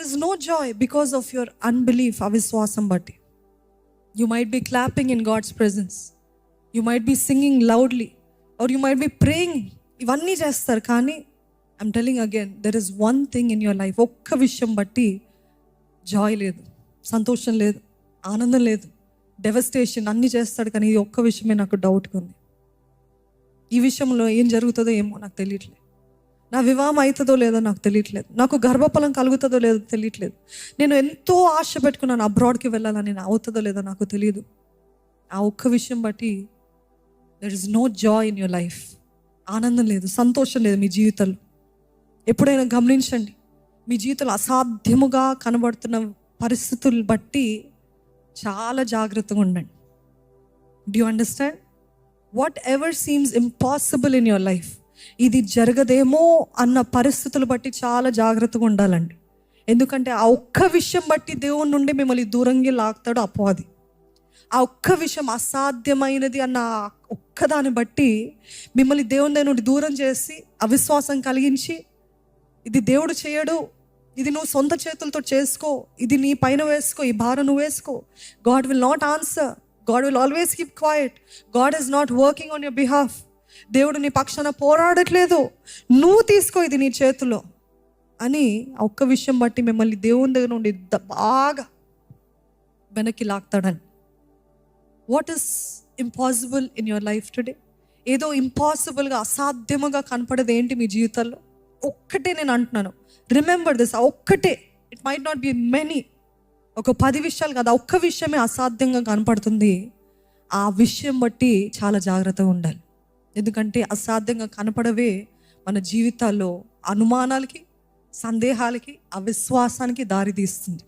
Is no joy because of your unbelief, అవిశ్వాసం బట్టి. You might be clapping in God's presence, you might be singing loudly, or you might be praying. ఇవన్నీ చేస్తారు, కానీ I'm telling again, there is one thing in your life. ఒక్క విషయం బట్టి Joy లేదు, సంతోషం లేదు, ఆనందం లేదు, డెవస్టేషన్ అన్నీ చేస్తాడు, కానీ ఈ ఒక్క విషయమే నాకు డౌట్గా ఉంది. ఈ విషయంలో ఏం జరుగుతుందో ఏమో నాకు తెలియట్లేదు. నా వివాహం అవుతుందో లేదో నాకు తెలియట్లేదు, నాకు గర్భఫలం కలుగుతుందో లేదో తెలియట్లేదు. నేను ఎంతో ఆశ పెట్టుకున్నాను అబ్రాడ్కి వెళ్ళాలని, అవుతుందో లేదో నాకు తెలియదు. ఆ ఒక్క విషయం బట్టి there is no joy in your life. ఆనందం లేదు, సంతోషం లేదు మీ జీవితంలో. ఎప్పుడైనా గమనించండి, మీ జీవితంలో అసాధ్యముగా కనబడుతున్న పరిస్థితులు బట్టి చాలా జాగ్రత్తగా ఉండండి. Do you understand? What ever seems impossible in your life, ఇది జరగదేమో అన్న పరిస్థితులు బట్టి చాలా జాగ్రత్తగా ఉండాలండి. ఎందుకంటే ఆ ఒక్క విషయం బట్టి దేవుని నుండి మిమ్మల్ని దూరంగా లాగుతాడు అపవాది. ఆ ఒక్క విషయం అసాధ్యమైనది అన్న ఒక్కదాన్ని బట్టి మిమ్మల్ని దేవుని దగ్గర నుండి దూరం చేసి అవిశ్వాసం కలిగించి, ఇది దేవుడు చేయడు, ఇది నువ్వు సొంత చేతులతో చేసుకో, ఇది నీ పైన వేసుకో, ఈ భారం నువ్వు వేసుకో, God will not answer, God will always keep quiet, God is not working on your behalf, దేవుడు నీ పక్షాన పోరాడట్లేదు, నువ్వు తీసుకో ఇది నీ చేతిలో అని ఆ ఒక్క విషయం బట్టి మిమ్మల్ని దేవుని దగ్గర నుండి బాగా వెనక్కి లాగుతాడని. What is impossible in your life today? ఏదో ఇంపాసిబుల్గా అసాధ్యముగా కనపడేది ఏంటి మీ జీవితంలో? ఒక్కటే నేను అంటున్నాను, రిమెంబర్ దిస్. ఆ ఒక్కటే, it might not be many, ఒక 10 విషయాలు కాదు, ఆ ఒక్క విషయమే అసాధ్యంగా కనపడుతుంది. ఆ విషయం బట్టి చాలా జాగ్రత్తగా ఉండాలి. ఎందుకంటే అసాధ్యంగా కనపడవే మన జీవితాల్లో అనుమానాలకి, సందేహాలకి, అవిశ్వాసానికి దారి తీస్తుంది.